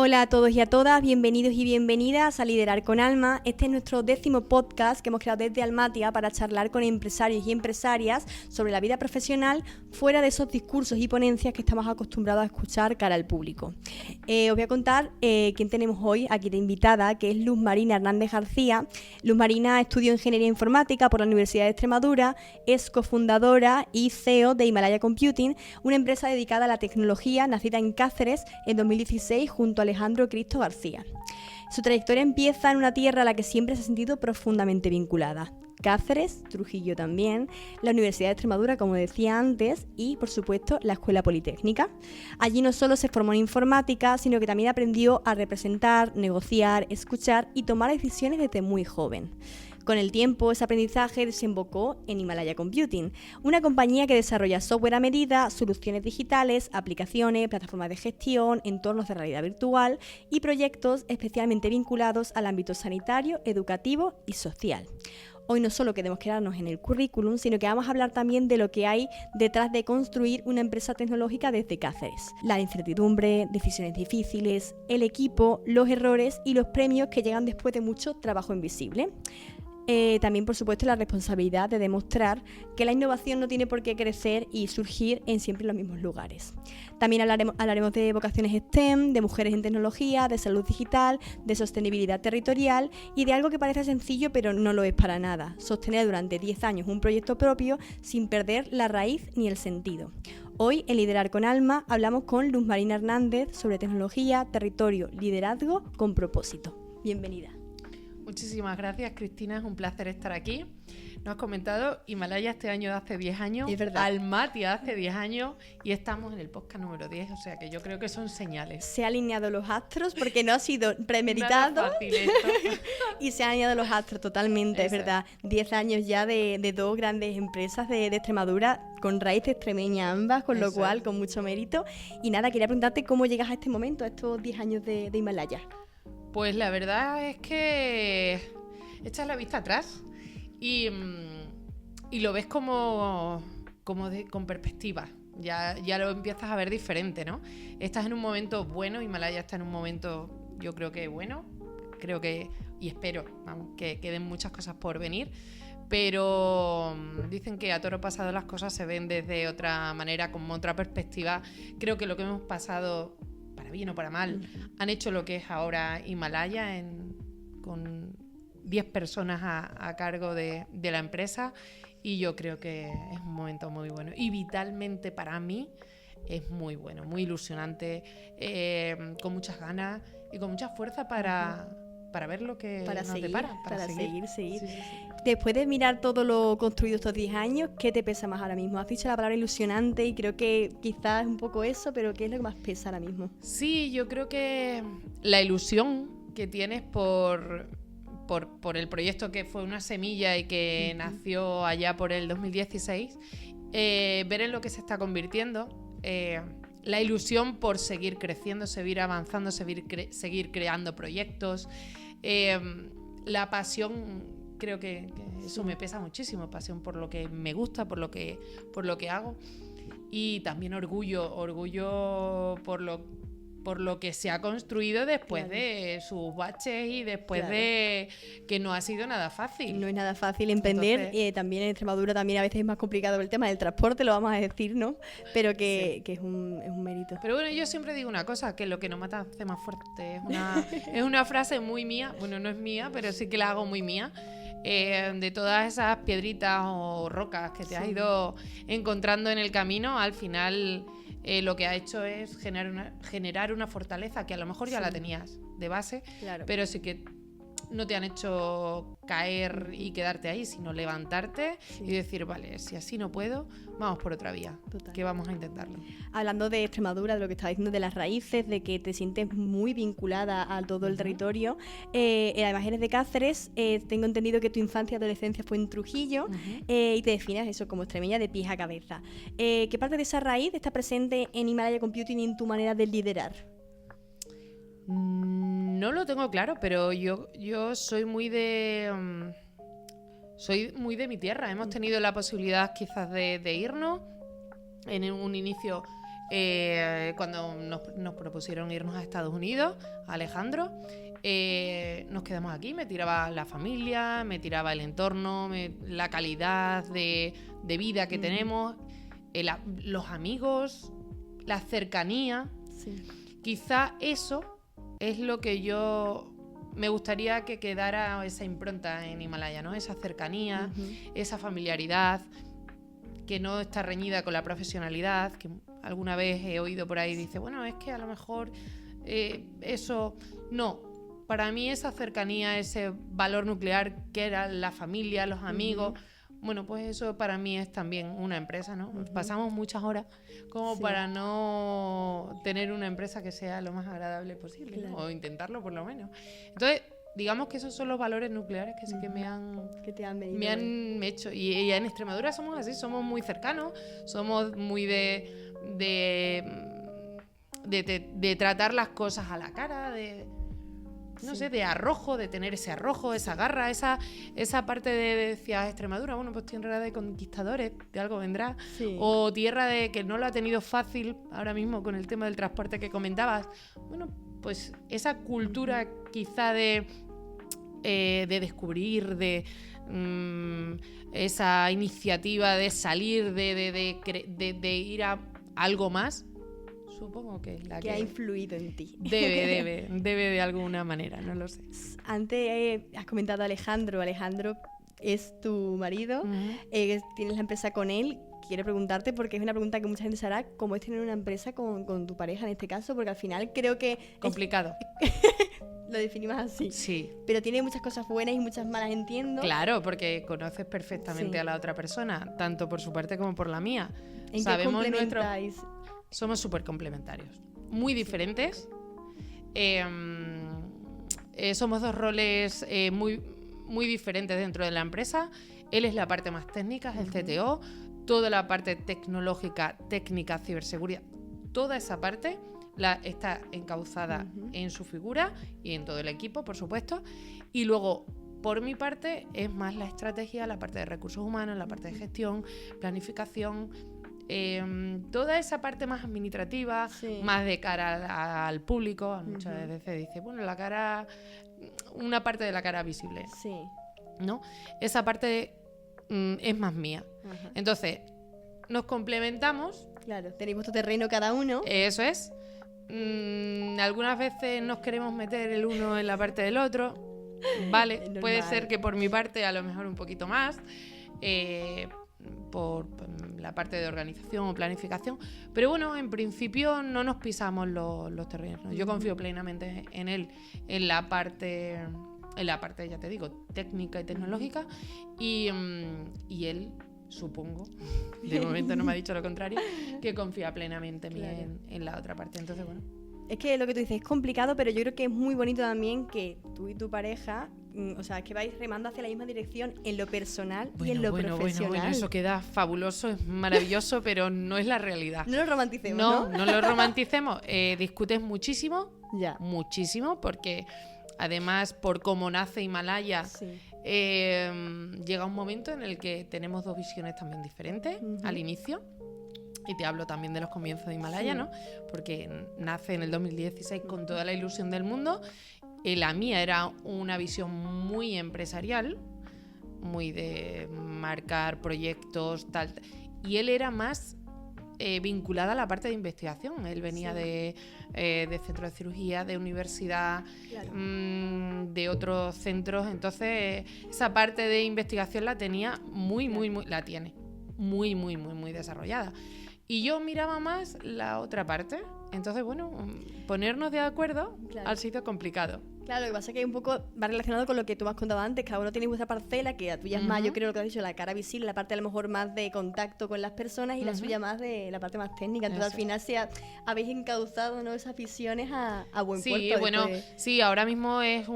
Hola a todos y a todas, bienvenidos y bienvenidas a Liderar con Alma. Este es nuestro 10º podcast que hemos creado desde Almatia para charlar con empresarios y empresarias sobre la vida profesional fuera de esos discursos y ponencias que estamos acostumbrados a escuchar cara al público. Os voy a contar quién tenemos hoy aquí de invitada, que es Luz Marina Hernández García. Luz Marina estudió Ingeniería Informática por la Universidad de Extremadura, es cofundadora y CEO de Himalaya Computing, una empresa dedicada a la tecnología nacida en Cáceres en 2016 junto a Alejandro Cristo García. Su trayectoria empieza en una tierra a la que siempre se ha sentido profundamente vinculada. Cáceres, Trujillo también, la Universidad de Extremadura, como decía antes, y, por supuesto, la Escuela Politécnica. Allí no solo se formó en informática, sino que también aprendió a representar, negociar, escuchar y tomar decisiones desde muy joven. Con el tiempo, ese aprendizaje desembocó en Himalaya Computing, una compañía que desarrolla software a medida, soluciones digitales, aplicaciones, plataformas de gestión, entornos de realidad virtual y proyectos especialmente vinculados al ámbito sanitario, educativo y social. Hoy no solo queremos quedarnos en el currículum, sino que vamos a hablar también de lo que hay detrás de construir una empresa tecnológica desde Cáceres. La incertidumbre, decisiones difíciles, el equipo, los errores y los premios que llegan después de mucho trabajo invisible. También, por supuesto, la responsabilidad de demostrar que la innovación no tiene por qué crecer y surgir en siempre los mismos lugares. También hablaremos de vocaciones STEM, de mujeres en tecnología, de salud digital, de sostenibilidad territorial y de algo que parece sencillo pero no lo es para nada: sostener durante 10 años un proyecto propio sin perder la raíz ni el sentido. Hoy, en Liderar con Alma, hablamos con Luz Marina Hernández sobre tecnología, territorio, liderazgo con propósito. Bienvenida. Muchísimas gracias, Cristina, es un placer estar aquí. Nos has comentado Himalaya este año hace 10 años, es verdad. Almatia hace 10 años y estamos en el podcast número 10, o sea que yo creo que son señales. Se han alineado los astros porque no ha sido premeditado. Nada fácil esto. Y se han alineado los astros totalmente, es verdad. 10 años ya de dos grandes empresas de Extremadura con raíces extremeñas ambas, con lo cual con mucho mérito. Y nada, quería preguntarte cómo llegas a este momento, a estos 10 años de Himalaya. Pues la verdad es que echas la vista atrás y lo ves con perspectiva. Ya lo empiezas a ver diferente, ¿no? Estás en un momento bueno, Himalaya está en un momento, yo creo que bueno, y espero, vamos, que queden muchas cosas por venir, pero dicen que a toro pasado las cosas se ven desde otra manera, con otra perspectiva. Creo que lo que hemos pasado, para bien o para mal, han hecho lo que es ahora Himalaya con 10 personas a cargo de la empresa, y yo creo que es un momento muy bueno y vitalmente para mí es muy bueno, muy ilusionante, con muchas ganas y con mucha fuerza para ver lo que nos depara, para seguir. Sí. Después de mirar todo lo construido estos 10 años, ¿qué te pesa más ahora mismo? Has dicho la palabra ilusionante y creo que quizás es un poco eso, pero ¿qué es lo que más pesa ahora mismo? Sí, yo creo que la ilusión que tienes por el proyecto, que fue una semilla y que nació allá por el 2016, ver en lo que se está convirtiendo, la ilusión por seguir creciendo, seguir avanzando, seguir creando proyectos, la pasión. Creo que eso me pesa muchísimo, pasión por lo que me gusta, por lo que hago, y también orgullo por lo que se ha construido después de sus baches y después de que no ha sido nada fácil. No es nada fácil emprender. Entonces, también en Extremadura también a veces es más complicado el tema del transporte, lo vamos a decir, ¿no? Pero que es un mérito. Pero bueno, yo siempre digo una cosa, que lo que no mata hace más fuerte. Es una frase muy mía, bueno, no es mía, pero sí que la hago muy mía. De todas esas piedritas o rocas que te has ido encontrando en el camino, al final lo que ha hecho es generar una fortaleza que a lo mejor ya la tenías de base, pero sí que no te han hecho caer y quedarte ahí, sino levantarte y decir, vale, si así no puedo, vamos por otra vía. Total. Que vamos a intentarlo. Hablando de Extremadura, de lo que estabas diciendo, de las raíces, de que te sientes muy vinculada a todo el territorio, además eres de Cáceres, tengo entendido que tu infancia y adolescencia fue en Trujillo, y te defines eso como extremeña de pies a cabeza. ¿Qué parte de esa raíz está presente en Himalaya Computing y en tu manera de liderar? No lo tengo claro, pero yo soy muy de mi tierra. Hemos tenido la posibilidad quizás de irnos en un inicio Cuando nos propusieron irnos a Estados Unidos, Alejandro, nos quedamos aquí. Me tiraba la familia, me tiraba el entorno, la calidad de vida que tenemos, los amigos, la cercanía. Sí. Quizá eso es lo que yo me gustaría que quedara, esa impronta en Himalaya, ¿no? Esa cercanía, esa familiaridad que no está reñida con la profesionalidad, que alguna vez he oído por ahí, dice, bueno, es que a lo mejor eso... No, para mí esa cercanía, ese valor nuclear que era la familia, los amigos, bueno, pues eso para mí es también una empresa, ¿no? Pasamos muchas horas como para no tener una empresa que sea lo más agradable posible, ¿no? O intentarlo por lo menos. Entonces, digamos que esos son los valores nucleares que sí que me han hecho. Y en Extremadura somos así, somos muy cercanos, somos muy de tratar las cosas a la cara, no sé, de arrojo, de tener ese arrojo, esa garra, esa parte decía Extremadura, bueno, pues tierra de conquistadores, de algo vendrá. Sí. O tierra de que no lo ha tenido fácil ahora mismo con el tema del transporte que comentabas. Bueno, pues esa cultura quizá de descubrir, de esa iniciativa de salir, de ir a algo más. Supongo que es la que ha influido en ti. Debe de alguna manera, no lo sé. Antes has comentado a Alejandro. Alejandro es tu marido, tienes la empresa con él. Quiero preguntarte, porque es una pregunta que mucha gente se hará, ¿cómo es tener una empresa con tu pareja en este caso? Porque al final creo que... Complicado. Lo definimos así. Sí. Pero tiene muchas cosas buenas y muchas malas, entiendo. Claro, porque conoces perfectamente a la otra persona, tanto por su parte como por la mía. ¿En qué complementáis? Somos súper complementarios, muy diferentes. Somos dos roles muy, muy diferentes dentro de la empresa. Él es la parte más técnica, es el CTO. Toda la parte tecnológica, técnica, ciberseguridad, toda esa parte está encauzada en su figura y en todo el equipo, por supuesto. Y luego, por mi parte, es más la estrategia, la parte de recursos humanos, la parte de gestión, planificación... toda esa parte más administrativa, más de cara al público. Muchas veces dice, bueno, una parte de la cara visible, ¿no? Esa parte es más mía. Entonces, nos complementamos. Claro, tenéis vuestro terreno cada uno. Eso es. Algunas veces nos queremos meter el uno en la parte del otro. Vale, puede ser que por mi parte a lo mejor un poquito más. Por la parte de organización o planificación, pero bueno, en principio no nos pisamos los terrenos. Yo confío plenamente en él, en la parte, ya te digo, técnica y tecnológica, y él, supongo, de momento no me ha dicho lo contrario, que confía plenamente en la otra parte. Entonces, bueno. Es que lo que tú dices es complicado, pero yo creo que es muy bonito también que tú y tu pareja, o sea, que vais remando hacia la misma dirección en lo personal y en lo profesional. Bueno, eso queda fabuloso, es maravilloso, pero no es la realidad. No lo romanticemos, ¿no? No lo romanticemos. Discutes muchísimo, ya. Muchísimo, porque además, por cómo nace Himalaya, llega un momento en el que tenemos dos visiones también diferentes al inicio. Y te hablo también de los comienzos de Himalaya, ¿no? Porque nace en el 2016 con toda la ilusión del mundo. La mía era una visión muy empresarial, muy de marcar proyectos, tal. Y él era más vinculada a la parte de investigación. Él venía de centro de cirugía, de universidad, de otros centros. Entonces, esa parte de investigación la tenía la tiene muy desarrollada. Y yo miraba más la otra parte. Entonces, bueno, ponernos de acuerdo ha sido complicado. Claro, lo que pasa es que un poco va relacionado con lo que tú me has contado antes. Cada uno tiene vuestra parcela, que la tuya es más, yo creo lo que has dicho, la cara visible, la parte a lo mejor más de contacto con las personas, y la suya más de la parte más técnica. Entonces, al final habéis encauzado, ¿no?, esas visiones a buen puerto. Sí, bueno, sí, ahora mismo es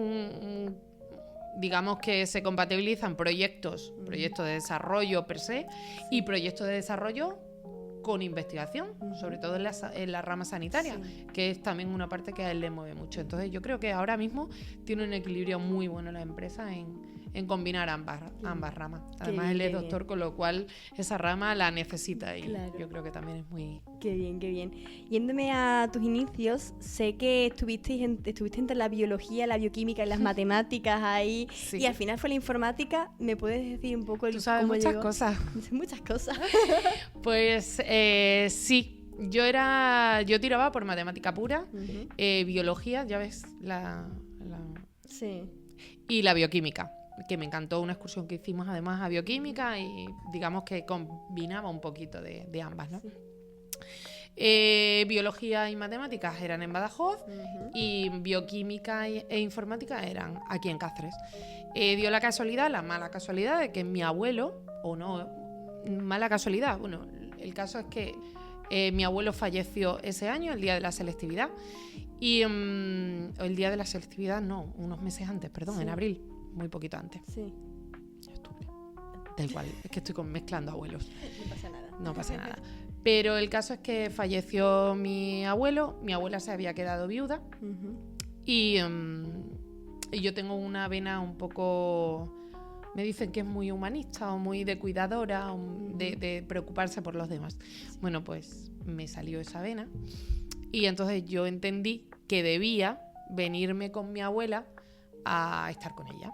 digamos que se compatibilizan proyectos de desarrollo per se y proyectos de desarrollo con investigación, sobre todo en la rama sanitaria, que es también una parte que a él le mueve mucho. Entonces yo creo que ahora mismo tiene un equilibrio muy bueno la empresa en en combinar ambas ramas. Además, él es doctor, con lo cual esa rama la necesita y yo creo que también es muy... Qué bien, qué bien. Yéndome a tus inicios, sé que estuviste entre la biología, la bioquímica y las matemáticas ahí, y al final fue la informática. ¿Me puedes decir un poco Tú sabes cómo muchas llegó? cosas. Muchas cosas. Pues sí. Yo tiraba por matemática pura, biología, ya ves, Sí. Y la bioquímica, que me encantó una excursión que hicimos además a bioquímica y digamos que combinaba un poquito de ambas, ¿no? Sí. Biología y matemáticas eran en Badajoz y bioquímica e informática eran aquí en Cáceres. Dio la mala casualidad de que mi abuelo, o no, mala casualidad, bueno, el caso es que mi abuelo falleció ese año, el día de la selectividad. Y el día de la selectividad, no, unos meses antes, perdón, en abril, muy poquito antes. Sí. Da igual, es que estoy mezclando abuelos. No pasa nada. No pasa nada. Pero el caso es que falleció mi abuelo, mi abuela se había quedado viuda y yo tengo una vena un poco... Me dicen que es muy humanista o muy de cuidadora, de preocuparse por los demás. Bueno, pues me salió esa vena y entonces yo entendí que debía venirme con mi abuela a estar con ella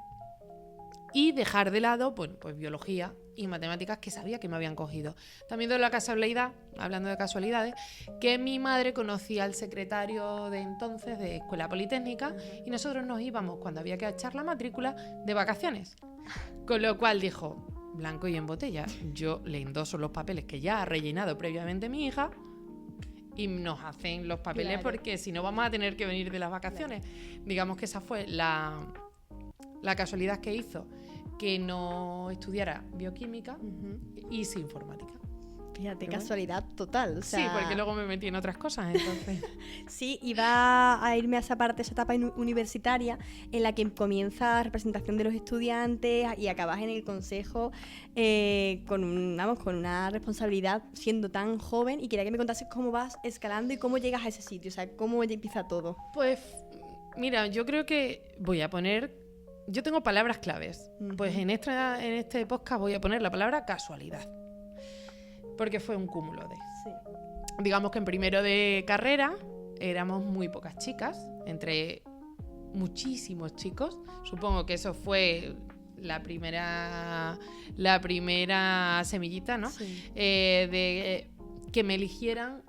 y dejar de lado, bueno, pues biología y matemáticas que sabía que me habían cogido. También doy la casualidad, hablando de casualidades, que mi madre conocía al secretario de entonces de Escuela Politécnica y nosotros nos íbamos, cuando había que echar la matrícula, de vacaciones. Con lo cual dijo, blanco y en botella, yo le endoso los papeles que ya ha rellenado previamente mi hija y nos hacen los papeles porque si no vamos a tener que venir de las vacaciones. Digamos que esa fue la casualidad que hizo que no estudiara bioquímica y sí informática. Fíjate, casualidad total. O sea... Sí, porque luego me metí en otras cosas, entonces. Sí, iba a irme a esa etapa universitaria en la que comienza representación de los estudiantes y acabas en el consejo con una responsabilidad siendo tan joven, y quería que me contases cómo vas escalando y cómo llegas a ese sitio, o sea, cómo empieza todo. Pues, mira, yo creo que yo tengo palabras claves. Pues en este podcast voy a poner la palabra casualidad. Porque fue un cúmulo de... Sí. Digamos que en primero de carrera éramos muy pocas chicas, entre muchísimos chicos. Supongo que eso fue la primera semillita, ¿no? Sí. De que me eligieran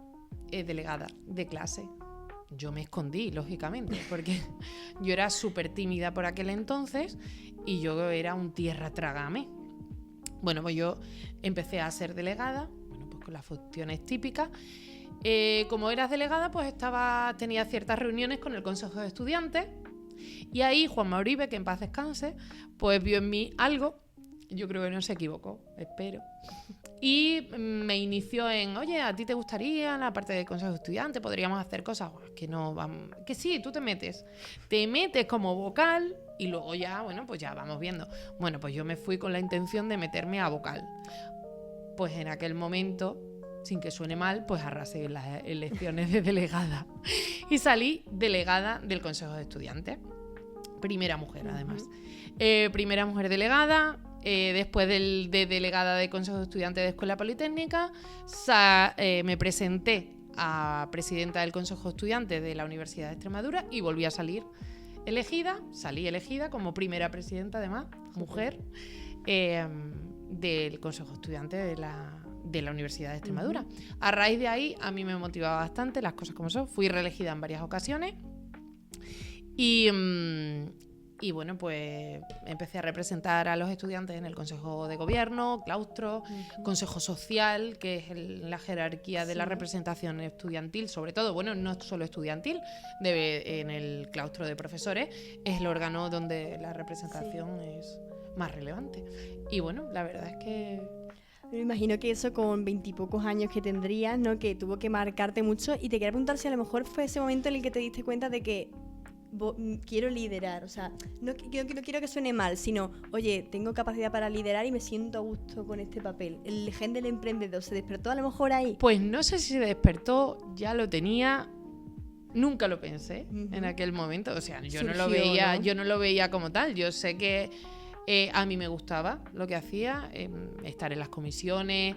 delegada de clase. Yo me escondí, lógicamente, porque yo era súper tímida por aquel entonces y yo era un tierra trágame. Bueno, pues yo empecé a ser delegada, pues con las funciones típicas. Como eras delegada, pues tenía ciertas reuniones con el Consejo de Estudiantes y ahí Juan Mauribe, que en paz descanse, pues vio en mí algo, yo creo que no se equivocó, espero, y me inició en, oye, ¿a ti te gustaría la parte del Consejo de Estudiantes? ¿Podríamos hacer cosas? Que no, que sí, tú te metes como vocal y luego ya, bueno, pues ya vamos viendo. Bueno, pues yo me fui con la intención de meterme a vocal. Pues en aquel momento, sin que suene mal, pues arrasé en las elecciones de delegada y salí delegada del Consejo de Estudiantes. Primera mujer, además. Primera mujer delegada. Después de delegada de Consejo de Estudiantes de Escuela Politécnica, me presenté a presidenta del Consejo de Estudiantes de la Universidad de Extremadura y volví a salir elegida. Salí elegida como primera presidenta, además, mujer, del Consejo de Estudiantes de la Universidad de Extremadura. A raíz de ahí, a mí me motivaba bastante, las cosas como son. Fui reelegida en varias ocasiones y bueno, pues empecé a representar a los estudiantes en el Consejo de Gobierno, claustro, Consejo Social, que es la jerarquía de la representación estudiantil, sobre todo, bueno, no solo estudiantil, en el claustro de profesores, es el órgano donde la representación es más relevante. Y bueno, la verdad es que... Me imagino que eso con 20 y pocos años que tendrías, ¿no? Que tuvo que marcarte mucho, y te quería preguntar si a lo mejor fue ese momento en el que te diste cuenta de que quiero liderar, o sea, no quiero que suene mal, sino, oye, tengo capacidad para liderar y me siento a gusto con este papel. El gen del emprendedor se despertó a lo mejor ahí. Pues no sé si se despertó, ya lo tenía, nunca lo pensé en aquel momento, o sea, yo no lo veía como tal. Yo sé que A mí me gustaba lo que hacía, estar en las comisiones,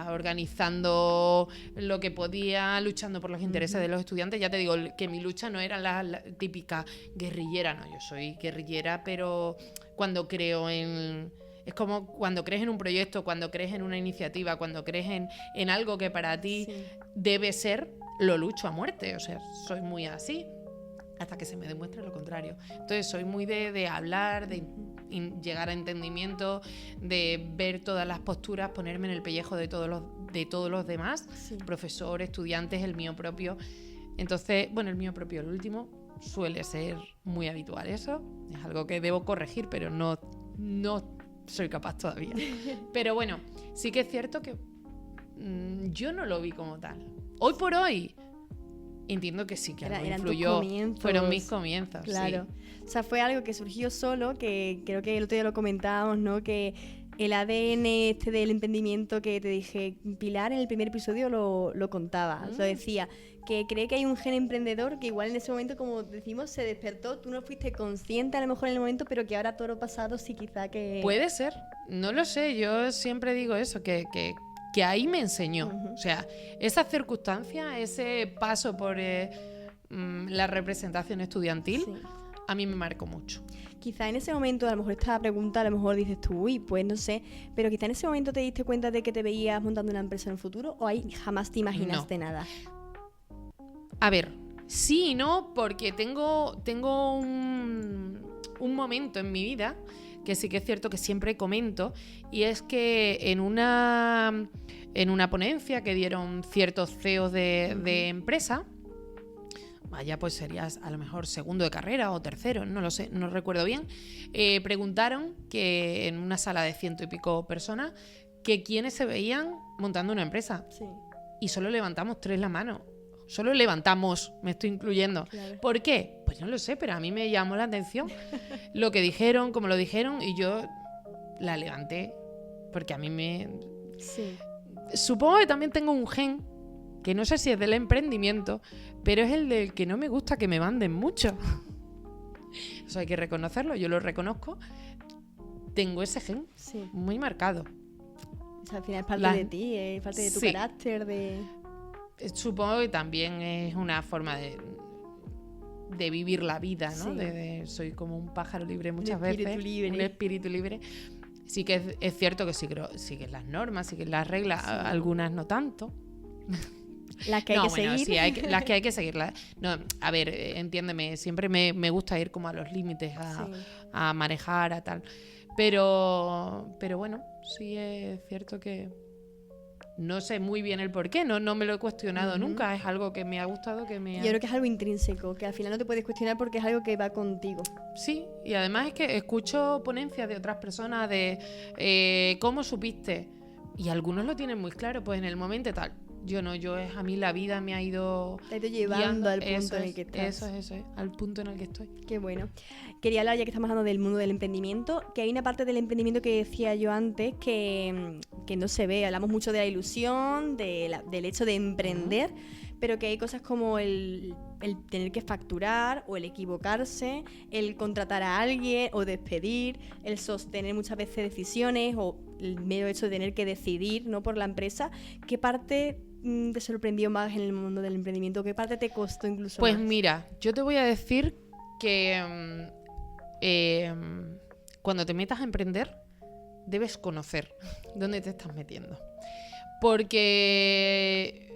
organizando lo que podía, luchando por los intereses de los estudiantes. Ya te digo que mi lucha no era la típica guerrillera, no, yo soy guerrillera, pero cuando creo en... Es como cuando crees en un proyecto, cuando crees en una iniciativa, cuando crees en algo que para ti debe ser, lo lucho a muerte. O sea, soy muy así hasta que se me demuestre lo contrario. Entonces soy muy de hablar, de llegar a entendimiento, de ver todas las posturas, ponerme en el pellejo de todos los demás, profesor, estudiantes, el mío propio. Entonces, bueno, el mío propio, el último, suele ser muy habitual eso. Es algo que debo corregir, pero no soy capaz todavía. Pero bueno, sí que es cierto que yo no lo vi como tal. Hoy por hoy entiendo que sí, que algo influyó. Fueron mis comienzos. Claro. Sí. O sea, fue algo que surgió solo, que creo que el otro día lo comentábamos, ¿no? Que el ADN del emprendimiento que te dije, Pilar, en el primer episodio lo contaba. Lo decía, que cree que hay un gen emprendedor que igual en ese momento, como decimos, se despertó. Tú no fuiste consciente a lo mejor en el momento, pero que ahora todo lo pasado sí quizá que... Puede ser. No lo sé. Yo siempre digo eso, que ahí me enseñó. O sea, esa circunstancia, ese paso por la representación estudiantil, a mí me marcó mucho. Quizá en ese momento, a lo mejor esta pregunta, a lo mejor dices tú, uy, pues no sé, pero quizá en ese momento te diste cuenta de que te veías montando una empresa en el futuro, o ahí jamás te imaginaste nada. A ver, sí y no, porque tengo un momento en mi vida que sí que es cierto que siempre comento, y es que en una ponencia que dieron ciertos CEOs de empresa, vaya, pues serías a lo mejor segundo de carrera o tercero, no lo sé, no recuerdo bien, preguntaron que en una sala de 100 y pico personas que quiénes se veían montando una empresa. Sí. Y solo levantamos 3 la mano. Solo levantamos, me estoy incluyendo. Claro. ¿Por qué? Pues no lo sé, pero a mí me llamó la atención lo que dijeron, cómo lo dijeron, y yo la levanté porque a mí me... Sí. Supongo que también tengo un gen, que no sé si es del emprendimiento, pero es el del que no me gusta que me manden mucho. Eso hay que reconocerlo, yo lo reconozco. Tengo ese gen muy marcado. O sea, al final es parte de ti, es parte de tu carácter, de... Supongo que también es una forma de vivir la vida, ¿no? Soy como un pájaro libre muchas veces. Un espíritu libre. Sí que es cierto que siguen las normas, siguen las reglas, algunas no tanto. Las que hay que seguir. Sí, las que hay que seguir. No, a ver, entiéndeme, siempre me gusta ir como a los límites, a manejar, a tal. Pero bueno, sí es cierto que no sé muy bien el por qué, no me lo he cuestionado nunca, es algo que me ha gustado, Yo creo que es algo intrínseco, que al final no te puedes cuestionar porque es algo que va contigo. Sí, y además es que escucho ponencias de otras personas de ¿cómo supiste? Y algunos lo tienen muy claro, pues en el momento tal. Yo no, a mí la vida me ha ido... Te ha ido llevando al punto en el que estás. Eso es, al punto en el que estoy. Qué bueno. Quería hablar, ya que estamos hablando del mundo del emprendimiento, que hay una parte del emprendimiento que decía yo antes que no se ve. Hablamos mucho de la ilusión, del hecho de emprender, pero que hay cosas como el tener que facturar o el equivocarse, el contratar a alguien o despedir, el sostener muchas veces decisiones o el mero hecho de tener que decidir, ¿no?, por la empresa. ¿Qué parte te sorprendió más en el mundo del emprendimiento? ¿Qué parte te costó incluso más? Pues mira, yo te voy a decir que cuando te metas a emprender debes conocer dónde te estás metiendo, porque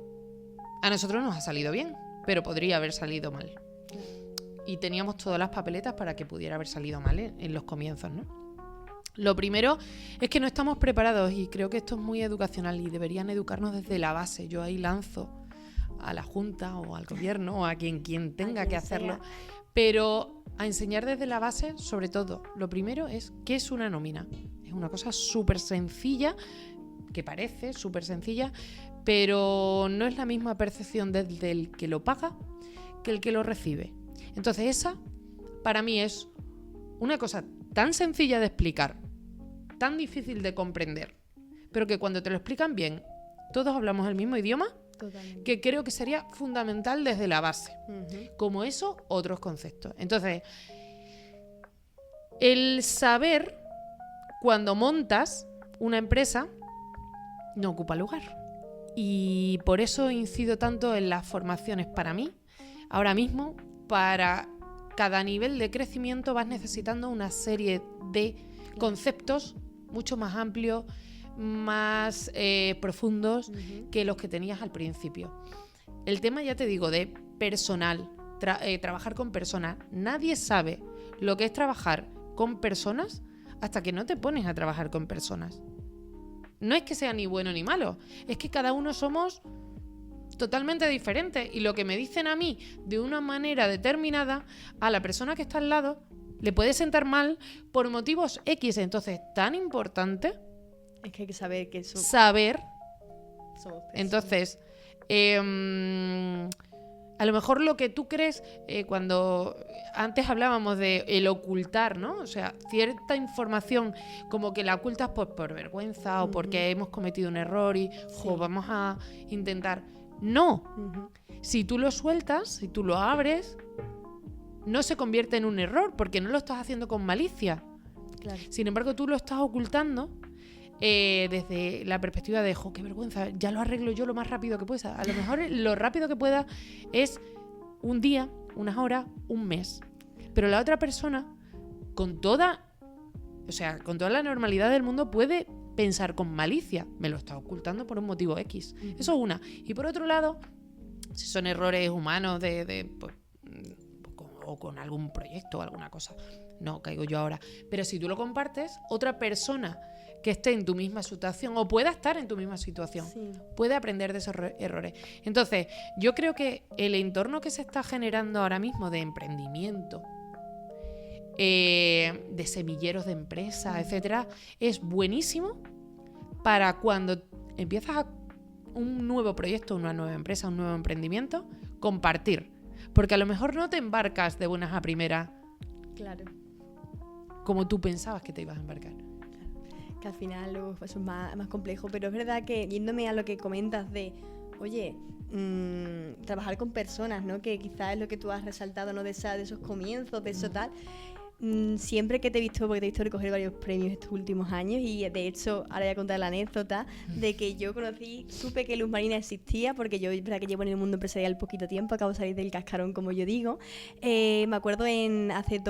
a nosotros nos ha salido bien, pero podría haber salido mal, y teníamos todas las papeletas para que pudiera haber salido mal en los comienzos, ¿no? Lo primero es que no estamos preparados, y creo que esto es muy educacional y deberían educarnos desde la base. Yo ahí lanzo a la Junta o al gobierno o a quien tenga que hacerlo, pero a enseñar desde la base, sobre todo. Lo primero es ¿qué es una nómina? Es una cosa súper sencilla, que parece súper sencilla, pero no es la misma percepción desde el que lo paga que el que lo recibe. Entonces esa, para mí, es una cosa tan sencilla de explicar, tan difícil de comprender, pero que cuando te lo explican bien, todos hablamos el mismo idioma. Totalmente. Que creo que sería fundamental desde la base. Como eso, otros conceptos. Entonces, El saber, cuando montas una empresa, no ocupa lugar. Y por eso incido tanto en las formaciones para mí. Ahora mismo, para cada nivel de crecimiento vas necesitando una serie de conceptos mucho más amplios, más profundos que los que tenías al principio. El tema, ya te digo, de personal, trabajar con personas. Nadie sabe lo que es trabajar con personas hasta que no te pones a trabajar con personas. No es que sea ni bueno ni malo, es que cada uno somos totalmente diferentes y lo que me dicen a mí de una manera determinada, a la persona que está al lado le puede sentar mal por motivos X. Entonces, tan importante es que hay que saber que somos personas. Entonces, a lo mejor lo que tú crees, cuando antes hablábamos de el ocultar, ¿no? O sea, cierta información como que la ocultas por vergüenza o porque hemos cometido un error y vamos a intentar. No. Si tú lo sueltas, si tú lo abres, no se convierte en un error porque no lo estás haciendo con malicia. Claro. Sin embargo, tú lo estás ocultando desde la perspectiva de qué vergüenza, ya lo arreglo yo lo más rápido que pueda. A lo mejor lo rápido que pueda es un día, unas horas, un mes. Pero la otra persona, con toda la normalidad del mundo, puede pensar con malicia, me lo está ocultando por un motivo X. Eso es una. Y por otro lado, si son errores humanos o con algún proyecto o alguna cosa, no caigo yo ahora. Pero si tú lo compartes, otra persona que esté en tu misma situación o pueda estar en tu misma situación, puede aprender de esos errores. Entonces, yo creo que el entorno que se está generando ahora mismo de emprendimiento, de semilleros de empresas, etcétera, es buenísimo para cuando empiezas un nuevo proyecto, una nueva empresa, un nuevo emprendimiento, compartir. Porque a lo mejor no te embarcas de buenas a primeras. Claro. Como tú pensabas que te ibas a embarcar. Que al final eso es más complejo, pero es verdad que yéndome a lo que comentas de, oye, trabajar con personas, ¿no? Que quizás es lo que tú has resaltado, ¿no? De esos comienzos, de eso tal. Siempre que te he visto, porque te he visto recoger varios premios estos últimos años, y de hecho ahora voy a contar la anécdota de que yo supe que Luz Marina existía, porque yo es verdad que llevo en el mundo empresarial poquito tiempo, acabo de salir del cascarón, como yo digo. Me acuerdo hace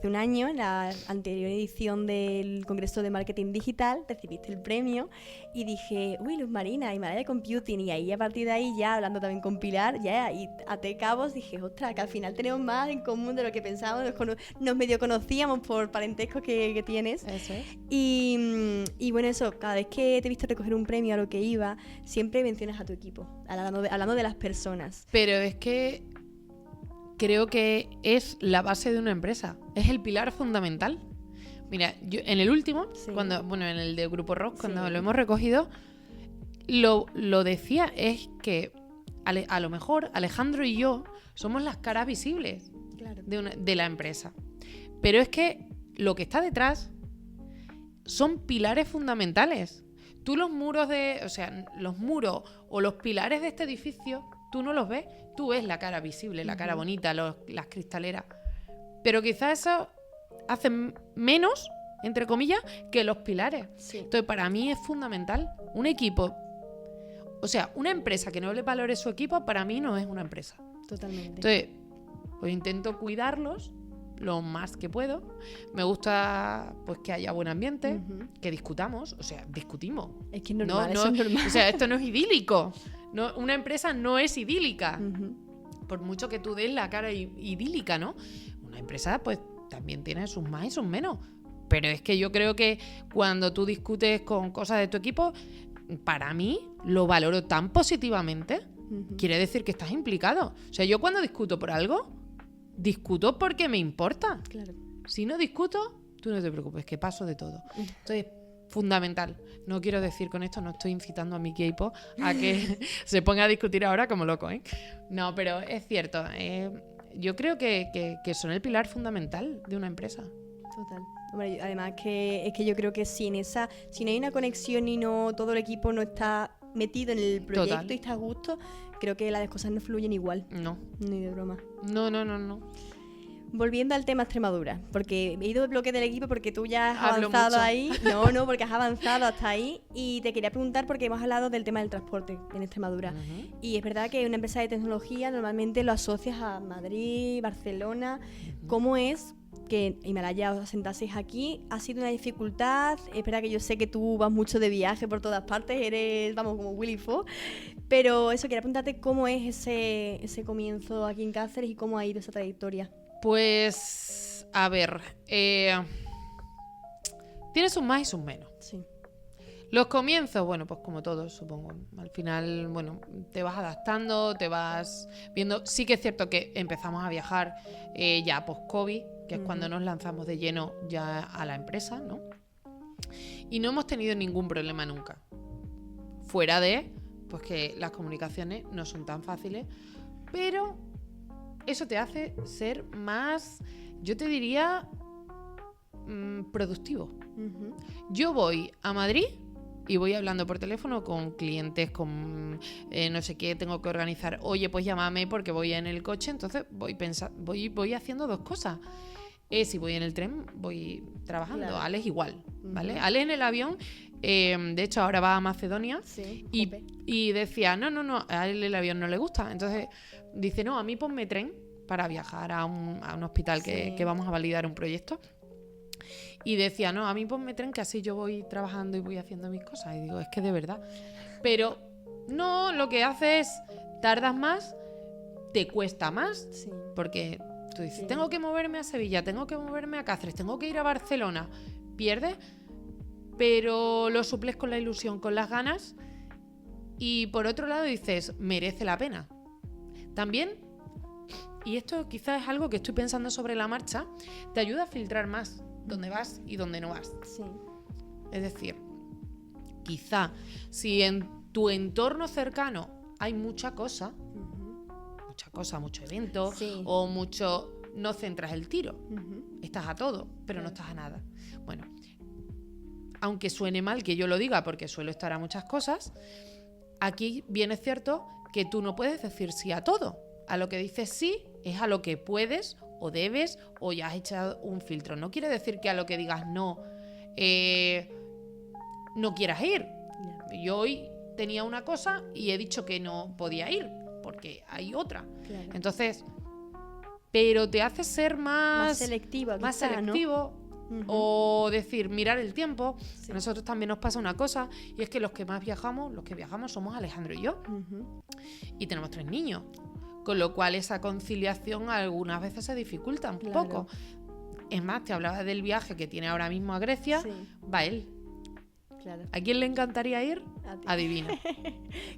un año, en la anterior edición del Congreso de Marketing Digital, recibiste el premio y dije, uy, Luz Marina y Malaya Computing, y ahí a partir de ahí, ya hablando también con Pilar, y até cabos, dije, ostras, que al final tenemos más en común de lo que pensábamos, nos medio conocíamos por parentesco que tienes. Eso es. Y bueno, eso, cada vez que te he visto recoger un premio a lo que iba, siempre mencionas a tu equipo, hablando de las personas. Pero es que creo que es la base de una empresa, es el pilar fundamental. Mira, yo en el último, en el de Grupo Rock, cuando lo hemos recogido, lo decía, es que a lo mejor Alejandro y yo somos las caras visibles de la empresa. Pero es que lo que está detrás son pilares fundamentales. Tú los muros o los pilares de este edificio, tú no los ves. Tú ves la cara visible, la cara bonita, las cristaleras. Pero quizás eso hace menos, entre comillas, que los pilares. Sí. Entonces, para mí es fundamental. Un equipo, una empresa que no le valore su equipo, para mí no es una empresa. Totalmente. Entonces, pues intento cuidarlos lo más que puedo. Me gusta pues que haya buen ambiente, que discutamos, discutimos. Es que es normal, eso es normal. Esto no es idílico. No, una empresa no es idílica. Por mucho que tú des la cara idílica, ¿no? Una empresa pues también tiene sus más y sus menos. Pero es que yo creo que cuando tú discutes con cosas de tu equipo, para mí lo valoro tan positivamente. Quiere decir que estás implicado. Yo cuando discuto por algo, discuto porque me importa. Claro. Si no discuto, tú no te preocupes, que paso de todo. Entonces, fundamental. No quiero decir con esto, no estoy incitando a mi equipo a que se ponga a discutir ahora como loco, ¿eh? No, pero es cierto. Yo creo que son el pilar fundamental de una empresa. Total. Hombre, además es que yo creo que si no hay una conexión y no todo el equipo no está metido en el proyecto. Total. Y está a gusto, creo que las cosas no fluyen igual. No. Ni de broma. No. Volviendo al tema Extremadura, porque he ido de bloque del equipo porque tú ya has Hablo avanzado mucho. ahí. No, porque has avanzado hasta ahí. Y te quería preguntar porque hemos hablado del tema del transporte en Extremadura. Ujú. Y es verdad que una empresa de tecnología normalmente lo asocias a Madrid, Barcelona. ¿Cómo es que Himalaya os asentaseis aquí? ¿Ha sido una dificultad? Es verdad que yo sé que tú vas mucho de viaje por todas partes, eres, vamos, como Willy Fogg. Pero eso, quería preguntarte cómo es ese comienzo aquí en Cáceres y cómo ha ido esa trayectoria. Pues, a ver, tiene sus más y sus menos. Sí. Los comienzos, bueno, pues como todos, supongo. Al final, bueno, te vas adaptando, te vas viendo. Sí que es cierto que empezamos a viajar ya post-COVID, que es cuando nos lanzamos de lleno ya a la empresa, ¿no? Y no hemos tenido ningún problema nunca. Fuera de, pues que las comunicaciones no son tan fáciles, pero eso te hace ser más, yo te diría, productivo. Ujú. Yo voy a Madrid y voy hablando por teléfono con clientes, con no sé qué, tengo que organizar. Oye, pues llámame porque voy en el coche, entonces voy haciendo dos cosas. Si voy en el tren, voy trabajando. Claro. Ale es igual, ¿vale? Ujú. Ale en el avión, de hecho ahora va a Macedonia. Sí, Y, jope. y decía, no, a él el avión no le gusta. Entonces dice, no, a mí ponme tren para viajar a un hospital Sí. que vamos a validar un proyecto. Y decía, no, a mí ponme tren que así yo voy trabajando y voy haciendo mis cosas. Y digo, es que de verdad. Pero no, lo que hace es, tardas más, te cuesta más, Sí. porque tú dices, Sí. tengo que moverme a Sevilla, tengo que moverme a Cáceres, tengo que ir a Barcelona. Pierdes, pero lo suples con la ilusión, con las ganas. Y por otro lado dices, merece la pena. También, y esto quizás es algo que estoy pensando sobre la marcha, te ayuda a filtrar más dónde vas y dónde no vas. Sí. Es decir, quizá si en tu entorno cercano hay mucha cosa, mucho evento, Sí. o mucho, no centras el tiro. Ujú. Estás a todo, pero no Claro. estás a nada. Bueno, aunque suene mal que yo lo diga porque suelo estar a muchas cosas, aquí bien es cierto que tú no puedes decir sí a todo. A lo que dices sí es a lo que puedes o debes o ya has echado un filtro. No quiere decir que a lo que digas no, no quieras ir. Ya, Yo hoy tenía una cosa y he dicho que no podía ir porque hay otra. claro. Entonces, pero te hace ser Más selectiva, más quizá, ¿no? selectivo. Ujú. O decir, mirar el tiempo. Sí. A nosotros también nos pasa una cosa, y es que los que viajamos somos Alejandro y yo, Ujú. y tenemos 3 niños. Con lo cual esa conciliación algunas veces se dificulta un Claro. poco. Es más, te hablaba del viaje que tiene ahora mismo a Grecia, Sí, va él. claro. ¿A quién le encantaría ir? A ti. Adivina.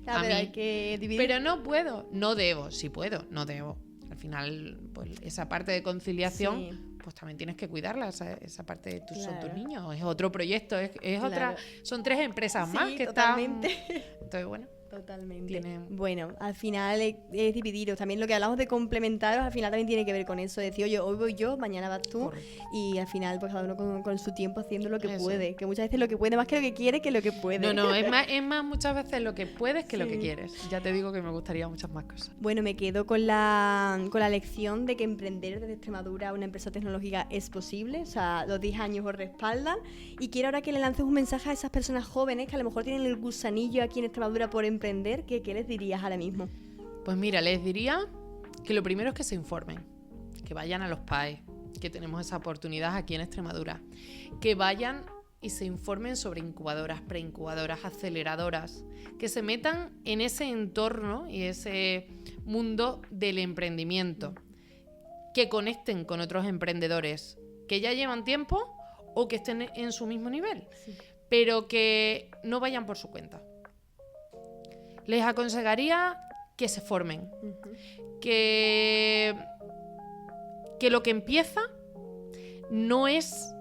Claro, a pero mí. hay que dividir. Pero no puedo, no debo, sí puedo, no debo. Al final, pues esa parte de conciliación, Sí. pues también tienes que cuidarla, esa parte de son tus Claro. niños, es otro proyecto, es Claro. otra, son 3 empresas más Sí, que totalmente. están. Entonces, bueno, Totalmente. Tienen- Bueno, al final es dividiros. También lo que hablamos de complementaros, al final también tiene que ver con eso. Decir, oye, hoy voy yo, mañana vas tú. correcto. Y al final, pues cada uno con su tiempo haciendo lo que Eso. puede. Que muchas veces lo que puede más que lo que quiere que lo que puede. No, es más muchas veces lo que puedes que lo que Sí. quieres. Ya te digo que me gustaría muchas más cosas. Bueno, me quedo con la lección de que emprender desde Extremadura una empresa tecnológica es posible. O sea, los 10 años os respaldan. Y quiero ahora que le lances un mensaje a esas personas jóvenes que a lo mejor tienen el gusanillo aquí en Extremadura por emprender. ¿Qué les dirías ahora mismo? Pues mira, les diría que lo primero es que se informen, que vayan a los PAE, que tenemos esa oportunidad aquí en Extremadura, que vayan y se informen sobre incubadoras, preincubadoras, aceleradoras, que se metan en ese entorno y ese mundo del emprendimiento, que conecten con otros emprendedores que ya llevan tiempo o que estén en su mismo nivel, Sí. pero que no vayan por su cuenta. Les aconsejaría que se formen, que lo que empieza no es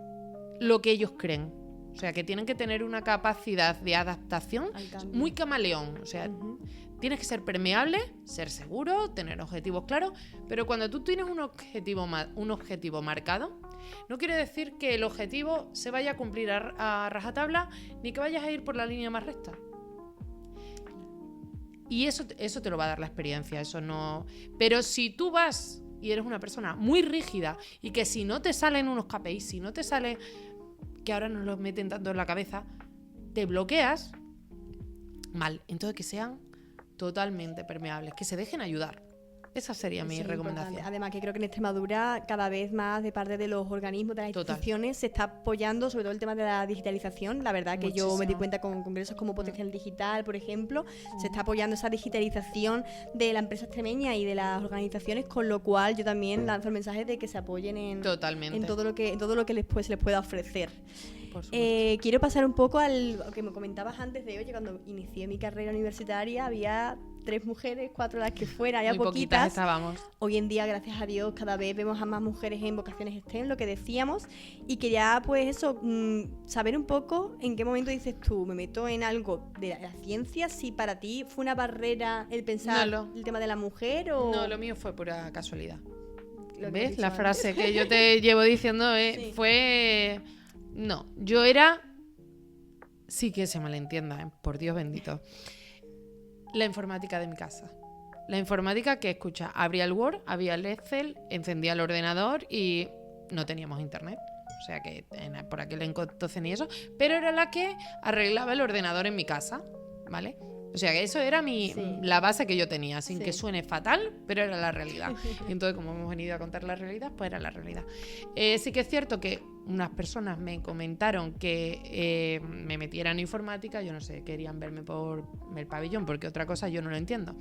lo que ellos creen. O sea, que tienen que tener una capacidad de adaptación Al cambio. muy camaleón. O sea, tienes que ser permeable, ser seguro, tener objetivos claros, pero cuando tú tienes un objetivo marcado, no quiere decir que el objetivo se vaya a cumplir a rajatabla ni que vayas a ir por la línea más recta. Y eso te lo va a dar la experiencia, eso no. Pero si tú vas y eres una persona muy rígida y que si no te salen unos KPIs, si no te sale, que ahora nos los meten tanto en la cabeza, te bloqueas, mal. Entonces que sean totalmente permeables, que se dejen ayudar. Esa sería mi recomendación. Importante. Además, que creo que en Extremadura cada vez más de parte de los organismos, de las instituciones, se está apoyando sobre todo el tema de la digitalización. La verdad que yo me di cuenta con congresos como Potencial Digital, por ejemplo, se está apoyando esa digitalización de la empresa extremeña y de las organizaciones, con lo cual yo también lanzo el mensaje de que se apoyen en todo lo que se les pueda ofrecer. Quiero pasar un poco al que me comentabas antes de, oye, cuando inicié mi carrera universitaria había 3 mujeres, 4 las que fuera, había poquitas. Estábamos. Hoy en día, gracias a Dios, cada vez vemos a más mujeres en vocaciones STEM, lo que decíamos, y quería pues eso, saber un poco en qué momento dices tú, me meto en algo de la ciencia, si para ti fue una barrera el pensar el tema de la mujer o... No, lo mío fue pura casualidad. ¿Ves? La frase que yo te llevo diciendo fue... No, yo era... Sí que se malentienda, por Dios bendito. La informática de mi casa. La informática que, escucha, abría el Word, abría el Excel, encendía el ordenador y no teníamos internet. O sea que por aquel entonces ni eso. Pero era la que arreglaba el ordenador en mi casa, ¿vale? O sea que eso era la base que yo tenía, sin que suene fatal, pero era la realidad. Y entonces, como hemos venido a contar la realidad, pues era la realidad. Sí que es cierto que unas personas me comentaron que me metiera en informática, yo no sé, querían verme por el pabellón, porque otra cosa yo no lo entiendo.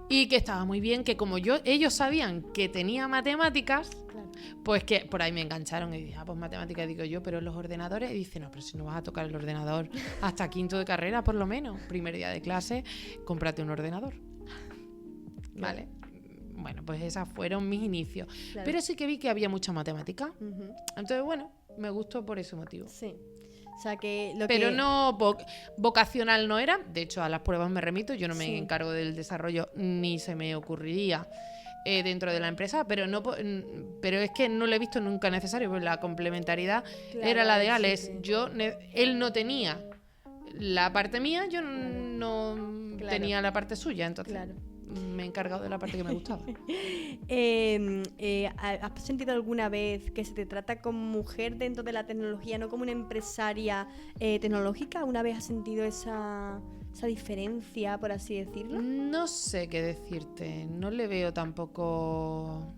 Y que estaba muy bien, que como ellos sabían que tenía matemáticas, pues que por ahí me engancharon y dije, pues matemáticas, digo yo, pero los ordenadores, y dice, no, pero si no vas a tocar el ordenador hasta quinto de carrera, por lo menos, primer día de clase, cómprate un ordenador. ¿Vale? Bueno, pues esos fueron mis inicios. Claro. Pero sí que vi que había mucha matemática. Entonces, bueno, me gustó por ese motivo. Sí. O sea que pero no vocacional no era. De hecho, a las pruebas me remito. Yo no me encargo del desarrollo, ni se me ocurriría dentro de la empresa. Pero es que no lo he visto nunca necesario, porque la complementariedad era la de Alex. Él no tenía la parte mía, yo no tenía la parte suya. Entonces me he encargado de la parte que me gustaba. ¿Has sentido alguna vez que se te trata como mujer dentro de la tecnología, no como una empresaria tecnológica? ¿Alguna vez has sentido esa diferencia, por así decirlo? No sé qué decirte. No le veo tampoco...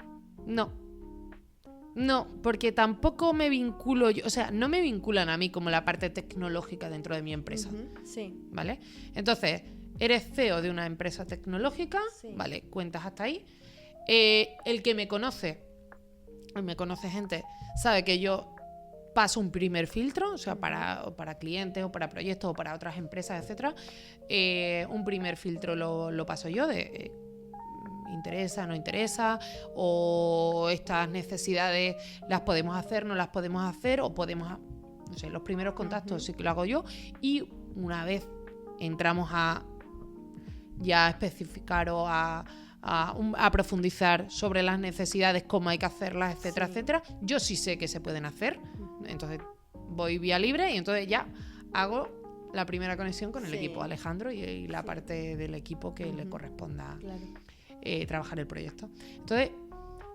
No, porque tampoco me vinculo yo. O sea, no me vinculan a mí como la parte tecnológica dentro de mi empresa. Sí. ¿Vale? Entonces... Eres CEO de una empresa tecnológica, vale, cuentas hasta ahí. El que me conoce gente, sabe que yo paso un primer filtro, o sea, para clientes o para proyectos o para otras empresas, etcétera. Un primer filtro lo paso yo de interesa, no interesa, o estas necesidades las podemos hacer, no las podemos hacer, o podemos, no sé, los primeros contactos sí que lo hago yo. Y una vez entramos a ya especificar o a profundizar sobre las necesidades, cómo hay que hacerlas, etcétera, etcétera. Yo sí sé que se pueden hacer, entonces voy vía libre y entonces ya hago la primera conexión con el equipo, Alejandro, y la parte del equipo que le corresponda trabajar el proyecto. Entonces,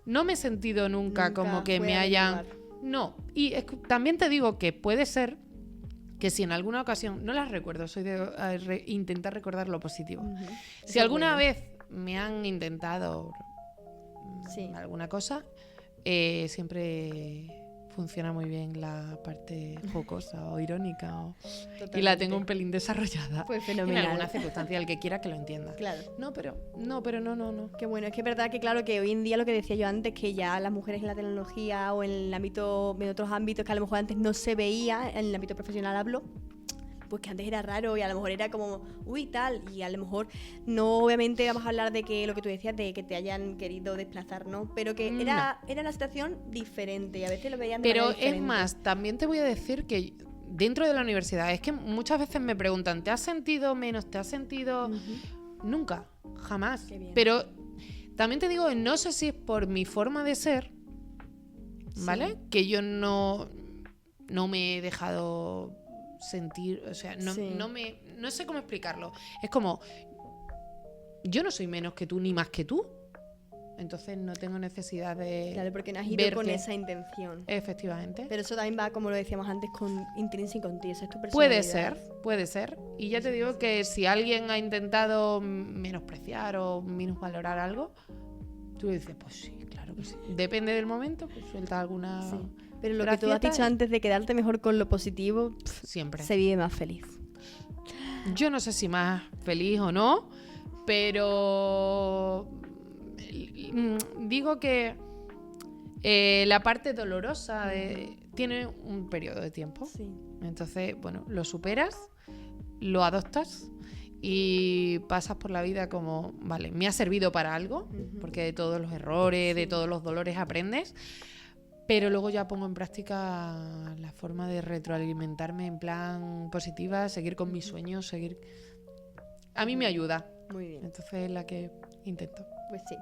no me he sentido nunca como que me hayan... No, y también te digo que puede ser que si en alguna ocasión, no las recuerdo, soy de intentar recordar lo positivo. Si alguna vez me han intentado alguna cosa, siempre funciona muy bien la parte jocosa o irónica y la tengo un pelín desarrollada. Pues fenomenal. En alguna circunstancia, el que quiera que lo entienda. Claro. No. Qué bueno, es que es verdad que claro que hoy en día lo que decía yo antes, que ya las mujeres en la tecnología o en el ámbito, en otros ámbitos que a lo mejor antes no se veía, en el ámbito profesional hablo, pues que antes era raro y a lo mejor era como, uy, tal, y a lo mejor no, obviamente vamos a hablar de que lo que tú decías, de que te hayan querido desplazar, ¿no? Pero que era una situación diferente y a veces lo veían de manera diferente. Pero es más, también te voy a decir que dentro de la universidad, es que muchas veces me preguntan, ¿te has sentido menos? ¿Te has sentido...? Nunca, jamás. Pero también te digo, no sé si es por mi forma de ser, ¿vale? Que yo no me he dejado... sentir, o sea, no sé cómo explicarlo. Es como, yo no soy menos que tú ni más que tú. Entonces no tengo necesidad de Claro, porque no has ido ver con que- esa intención. Efectivamente. Pero eso también va, como lo decíamos antes, con intrínseco en ti. Esa es tu Puede personalidad. ser, puede ser. Y ya te digo que si alguien ha intentado menospreciar o minusvalorar algo, tú dices, pues sí, claro que sí. Depende del momento, pues suelta alguna Sí. Pero lo que tú has gracieta dicho y- antes de quedarte mejor con lo positivo, siempre. se vive más feliz. Yo no sé si más feliz o no, pero digo que la parte dolorosa tiene un periodo de tiempo. Sí. Entonces, bueno, lo superas, lo adoptas y pasas por la vida como, vale, me ha servido para algo, Ujú. porque de todos los errores, de todos los dolores aprendes, pero luego ya pongo en práctica la forma de retroalimentarme en plan positiva, seguir con mis sueños, seguir... A mí me ayuda, Muy bien. entonces es la que intento. Pues sí.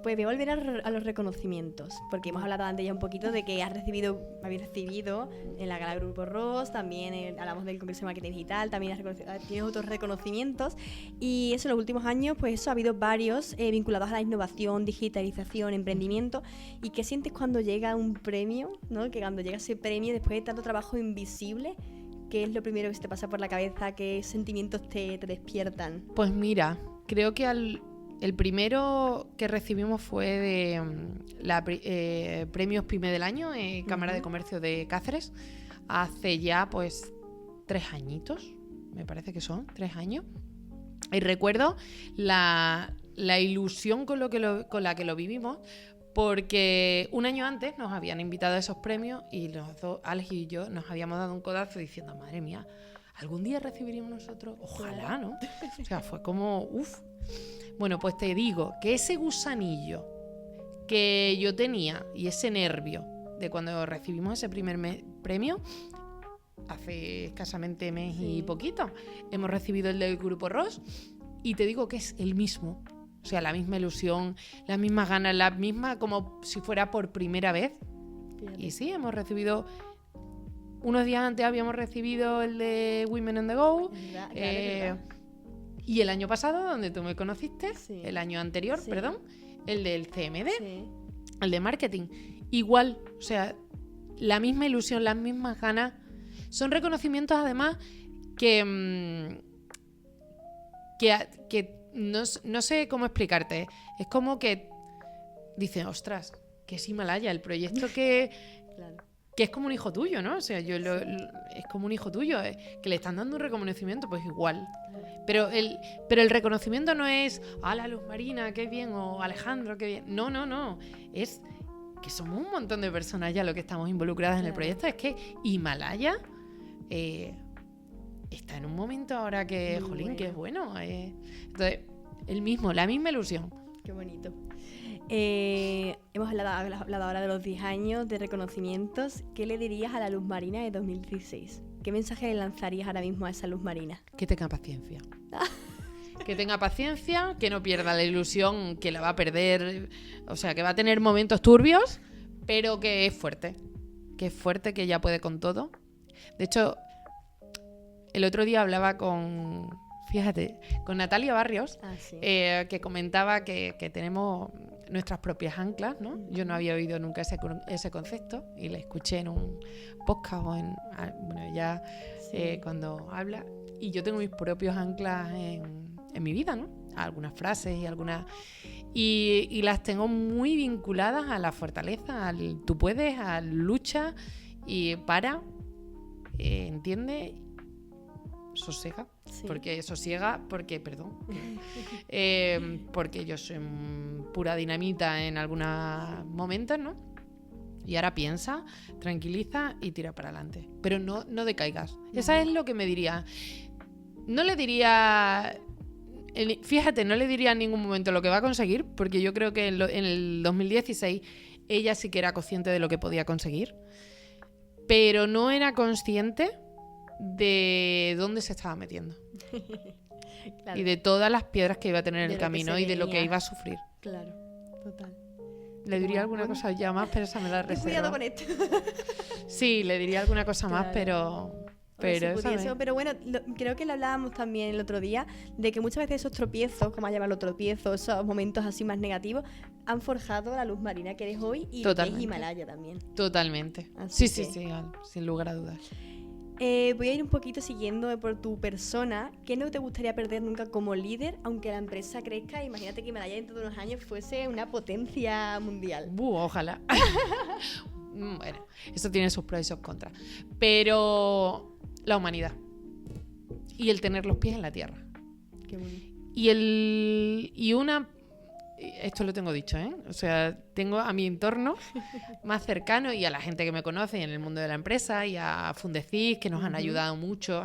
Pues voy a volver a los reconocimientos, porque hemos hablado antes ya un poquito de que habéis recibido en la Gala Grupo Ross, también hablamos del Congreso de Marketing Digital, también tienes otros reconocimientos, y eso en los últimos años, pues eso ha habido varios vinculados a la innovación, digitalización, emprendimiento. ¿Y qué sientes cuando llega un premio, ¿no? Que cuando llega ese premio, después de tanto trabajo invisible, ¿qué es lo primero que se te pasa por la cabeza? ¿Qué sentimientos te despiertan? Pues mira, creo que el primero que recibimos fue de Premios PYME del Año, Cámara de Comercio de Cáceres, hace ya pues 3 añitos, me parece que son 3 años. Y recuerdo la ilusión con la que lo vivimos, porque un año antes nos habían invitado a esos premios y los dos, Alex y yo, nos habíamos dado un codazo diciendo, madre mía, ¿algún día recibiríamos nosotros? Ojalá, ¿no? O sea, fue como, uff. Bueno, pues te digo que ese gusanillo que yo tenía y ese nervio de cuando recibimos ese primer premio, hace escasamente mes y poquito, hemos recibido el del Grupo Ross y te digo que es el mismo. O sea, la misma ilusión, las mismas ganas, la misma como si fuera por primera vez. Fíjate. Y sí, hemos recibido... Unos días antes habíamos recibido el de Women on the Go. Es verdad, claro, es verdad. Y el año pasado, donde tú me conociste, Sí. el año anterior, Sí. perdón, el del CMD, Sí. el de marketing. Igual, o sea, la misma ilusión, las mismas ganas. Son reconocimientos, además, que no sé cómo explicarte. Es como que dicen, ostras, que es Himalaya, el proyecto que es como un hijo tuyo, ¿no? O sea, es como un hijo tuyo, que le están dando un reconocimiento, pues igual. Pero el reconocimiento no es, ¡hala, Luz Marina, qué bien! O Alejandro, qué bien. No. Es que somos un montón de personas ya lo que estamos involucradas en el proyecto. Es que Himalaya está en un momento ahora que, Muy jolín, bueno. que es bueno. Entonces, la misma ilusión. Qué bonito. Hemos hablado ahora de los 10 años de reconocimientos. ¿Qué le dirías a la Luz Marina de 2016? ¿Qué mensaje le lanzarías ahora mismo a esa Luz Marina? Que tenga paciencia. Que tenga paciencia, que no pierda la ilusión, que la va a perder. O sea, que va a tener momentos turbios, pero que es fuerte. Que es fuerte, que ya puede con todo. De hecho, el otro día hablaba con Natalia Barrios, que comentaba que tenemos nuestras propias anclas, ¿no? Yo no había oído nunca ese concepto y la escuché en un podcast o bueno, ella cuando habla, y yo tengo mis propios anclas en mi vida, ¿no? Algunas frases y algunas... Y las tengo muy vinculadas a la fortaleza, al tú puedes, a lucha y entiende, sosiega. Sí. Porque yo soy pura dinamita en algunos momentos, ¿no? Y ahora piensa, tranquiliza y tira para adelante. Pero no decaigas. Esa es lo que me diría. No le diría... Fíjate, no le diría en ningún momento lo que va a conseguir, porque yo creo que en el 2016 ella sí que era consciente de lo que podía conseguir, pero no era consciente de dónde se estaba metiendo. Claro. Y de todas las piedras que iba a tener en De el lo que camino se y de lo venía. que iba a sufrir. Claro, total. Le diría alguna cosa ya más, pero esa me la Ten cuidado reservo. con esto. Sí, le diría alguna cosa más, Claro. pero Pero, si pudiese, pero bueno, creo que lo hablábamos también el otro día, de que muchas veces esos tropiezos, como a llamarlo tropiezos, esos momentos así más negativos, han forjado la luz marina que eres hoy y lo que es Himalaya también. Totalmente. Así Sí, sin lugar a dudas. Voy a ir un poquito siguiendo por tu persona. ¿Qué no te gustaría perder nunca como líder, aunque la empresa crezca? Imagínate que Himalaya dentro de unos años fuese una potencia mundial. Ojalá. Bueno, eso tiene sus pros y sus contras. Pero la humanidad. Y el tener los pies en la tierra. Qué bueno. Esto lo tengo dicho, ¿eh? O sea, tengo a mi entorno más cercano y a la gente que me conoce en el mundo de la empresa y a Fundecis, que nos han ayudado mucho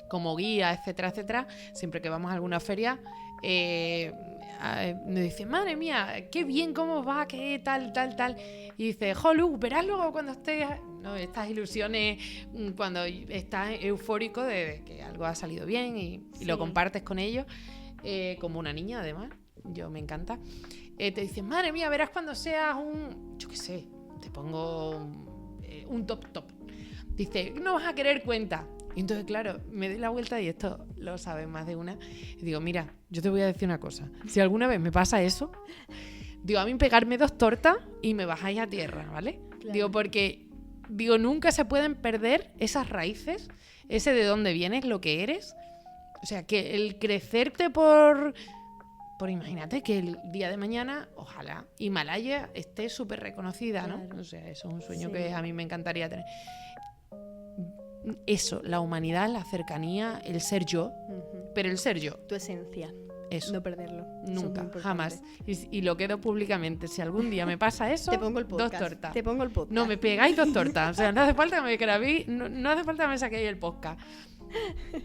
como guía, etcétera, etcétera. Siempre que vamos a alguna feria, me dicen, madre mía, qué bien, cómo va, qué tal. Y dice, Lu, verás luego cuando estés... ¿no? Estas ilusiones, cuando estás eufórico de que algo ha salido bien y lo compartes con ellos, como una niña además. Yo me encanta. Te dicen, madre mía, verás cuando seas yo qué sé, te pongo un top. Dice, no vas a querer cuenta. Y entonces, claro, me doy la vuelta y esto lo sabe más de una. Y digo, mira, yo te voy a decir una cosa. Si alguna vez me pasa eso, digo, a mí pegarme 2 tortas y me bajáis a tierra, ¿vale? Claro. Digo, porque nunca se pueden perder esas raíces, ese de dónde vienes, lo que eres. O sea, que el crecerte por imagínate que el día de mañana, ojalá, Himalaya esté súper reconocida, ¿no? Claro. O sea, eso es un sueño que a mí me encantaría tener. Eso, la humanidad, la cercanía, el ser yo, pero el ser yo. Tu esencia. Eso. No perderlo. Nunca, jamás. Y lo quedo públicamente. Si algún día me pasa eso, te pongo el podcast. 2 tortas. Te pongo el podcast. No, me pegáis 2 tortas. O sea, no hace falta que me grabéis, no hace falta que me saquéis el podcast.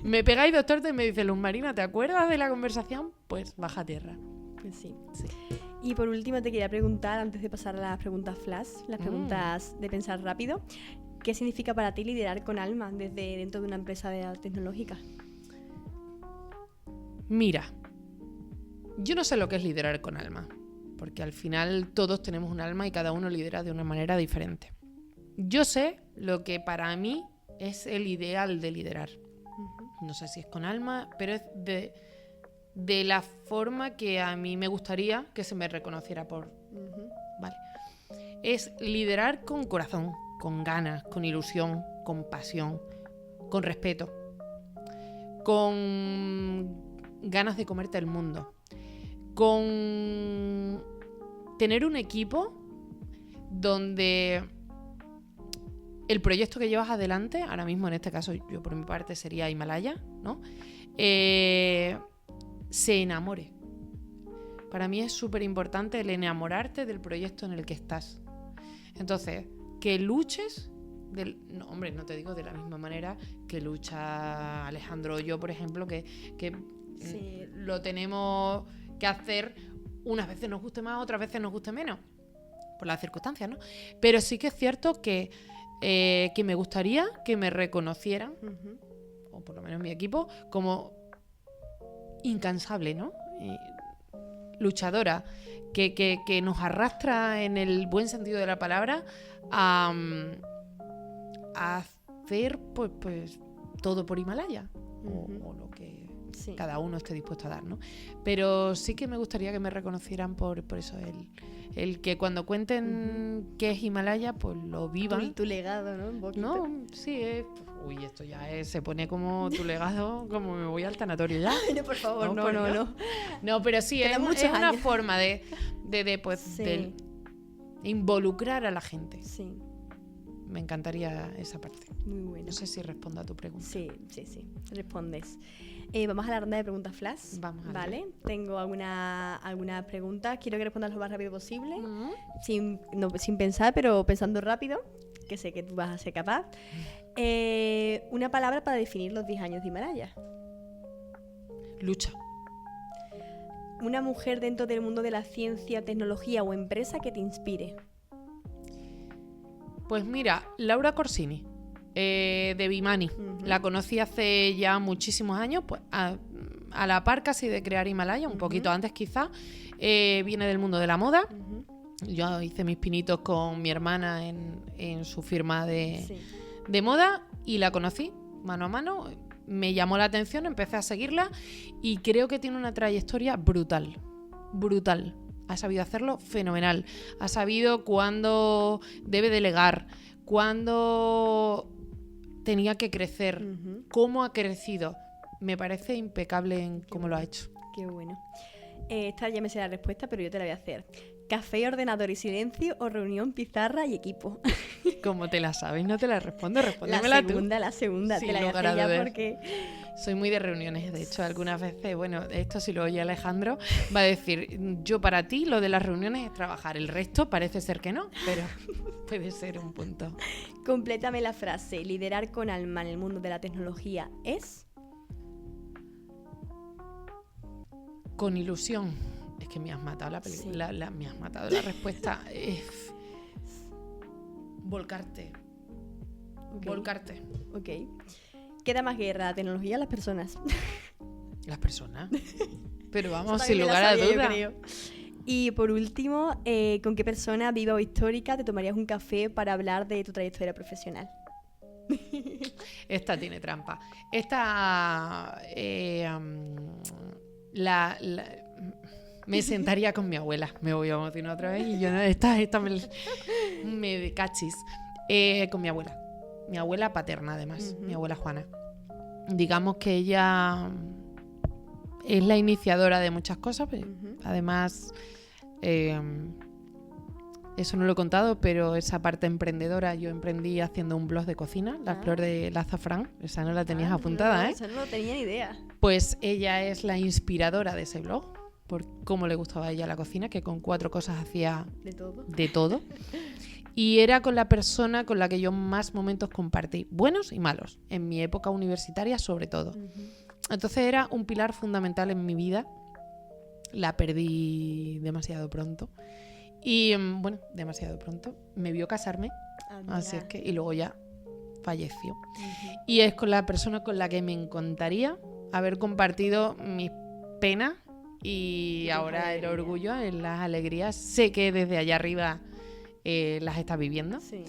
Me pegáis 2 tortas y me dice, Luz Marina, ¿te acuerdas de la conversación? Pues baja a tierra. Pues sí. Y por último te quería preguntar, antes de pasar a las preguntas flash, las preguntas de pensar rápido, ¿qué significa para ti liderar con alma desde dentro de una empresa tecnológica? Mira, yo no sé lo que es liderar con alma, porque al final todos tenemos un alma y cada uno lidera de una manera diferente. Yo sé lo que para mí es el ideal de liderar. No sé si es con alma, pero es de la forma que a mí me gustaría que se me reconociera por... Vale. Es liderar con corazón, con ganas, con ilusión, con pasión, con respeto, con ganas de comerte el mundo, con tener un equipo donde el proyecto que llevas adelante, ahora mismo en este caso yo por mi parte sería Himalaya, ¿no? Se enamore. Para mí es súper importante el enamorarte del proyecto en el que estás. Entonces, que luches, no, hombre, no te digo de la misma manera que lucha Alejandro o yo, por ejemplo, que lo tenemos que hacer, unas veces nos guste más, otras veces nos guste menos, por las circunstancias, ¿no? Pero sí que es cierto que me gustaría que me reconocieran, o por lo menos mi equipo, como incansable, ¿no? Luchadora, que nos arrastra en el buen sentido de la palabra a hacer pues todo por Himalaya, o lo que cada uno esté dispuesto a dar, ¿no? Pero sí que me gustaría que me reconocieran por eso, el que cuando cuenten qué es Himalaya, pues lo vivan. Tu legado, ¿no? Un poquito. No, sí, uy, esto ya se pone como tu legado, como me voy al tanatorio ya. No, por favor, no. No, pero sí, es una forma de involucrar a la gente. Sí. Me encantaría esa parte. Muy bueno. No sé si respondo a tu pregunta. Sí, respondes. Vamos a la ronda de preguntas flash. Vamos a ¿Vale? Tengo alguna pregunta. Quiero que respondas lo más rápido posible. Sin pensar, pero pensando rápido, que sé que tú vas a ser capaz. Una palabra para definir los 10 años de Himalaya. Lucha. Una mujer dentro del mundo de la ciencia, tecnología o empresa que te inspire. Pues mira, Laura Corsini, de Bimani. La conocí hace ya muchísimos años, pues a la par casi de crear Himalaya, un poquito antes quizá. Viene del mundo de la moda. Yo hice mis pinitos con mi hermana en su firma de moda y la conocí mano a mano, me llamó la atención, empecé a seguirla y creo que tiene una trayectoria brutal, brutal. Ha sabido hacerlo fenomenal, ha sabido cuándo debe delegar, cuándo tenía que crecer, cómo ha crecido. Me parece impecable en cómo lo ha hecho. Qué bueno. Esta ya me sé la respuesta, pero yo te la voy a hacer. ¿Café, ordenador y silencio o reunión, pizarra y equipo? Como te la sabes, no te la respondo, respóndemela tú. La segunda, Sin te la voy a lugar a hacer ya dudas. porque... Soy muy de reuniones, de hecho, algunas veces, bueno, esto si lo oye Alejandro, va a decir, yo para ti lo de las reuniones es trabajar, el resto parece ser que no, pero puede ser un punto. Complétame la frase, liderar con alma en el mundo de la tecnología es... Con ilusión. Es que me has matado la película, Sí. me has matado la respuesta. Volcarte. Ok. Volcarte. Ok. ¿Qué da más guerra, la tecnología o las personas? Las personas. Pero vamos, Esa sin también me la lugar a sabía, yo duda. creo. Y por último, ¿con qué persona viva o histórica te tomarías un café para hablar de tu trayectoria profesional? Esta tiene trampa. Esta... me sentaría con mi abuela. Me voy a emocionar otra vez y yo no, esta me cachis. Con mi abuela. Mi abuela paterna, además. Mi abuela Juana. Digamos que ella es la iniciadora de muchas cosas. Además, eso no lo he contado, pero esa parte emprendedora, yo emprendí haciendo un blog de cocina, La Flor del Azafrán. Esa no la tenías apuntada, no, ¿eh? Eso no lo tenía ni idea. Pues ella es la inspiradora de ese blog, por cómo le gustaba a ella la cocina, que con 4 cosas hacía De todo. de todo. Y era con la persona con la que yo más momentos compartí, buenos y malos, en mi época universitaria sobre todo. Entonces era un pilar fundamental en mi vida. La perdí demasiado pronto. Y bueno, demasiado pronto. Me vio casarme, así es que, y luego ya falleció. Y es con la persona con la que me encantaría haber compartido mis penas y ahora el orgullo, en las alegrías. Sé que desde allá arriba las estás viviendo, Sí.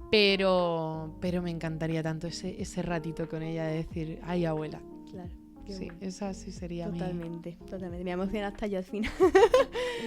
pero me encantaría tanto ese ratito con ella de decir, ay, abuela. Claro. Qué Sí, bueno. esa sí sería Totalmente. Me emociona hasta yo al final.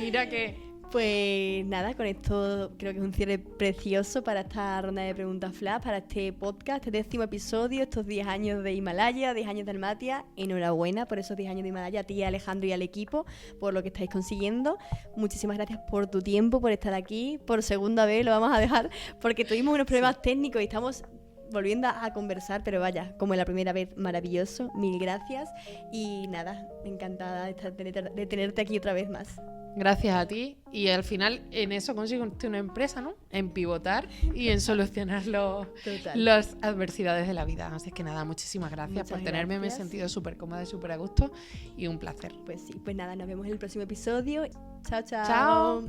Mira que... Pues nada, con esto creo que es un cierre precioso para esta ronda de preguntas flash, para este podcast, este 10º episodio, estos 10 años de Himalaya, 10 años de Almatia. Enhorabuena por esos 10 años de Himalaya, a ti, Alejandro, y al equipo, por lo que estáis consiguiendo. Muchísimas gracias por tu tiempo, por estar aquí. Por segunda vez lo vamos a dejar porque tuvimos unos problemas técnicos y estamos volviendo a conversar, pero vaya, como en la primera vez, maravilloso. Mil gracias. Y nada, encantada de tenerte aquí otra vez más. Gracias a ti. Y al final en eso consigo una empresa, ¿no? En pivotar y en solucionar las adversidades de la vida. Así que nada, muchísimas gracias. Muchas por tenerme. gracias. Me he sentido súper cómoda y súper a gusto y un placer. Pues sí, pues nada, nos vemos en el próximo episodio. Chao, chao. Chao.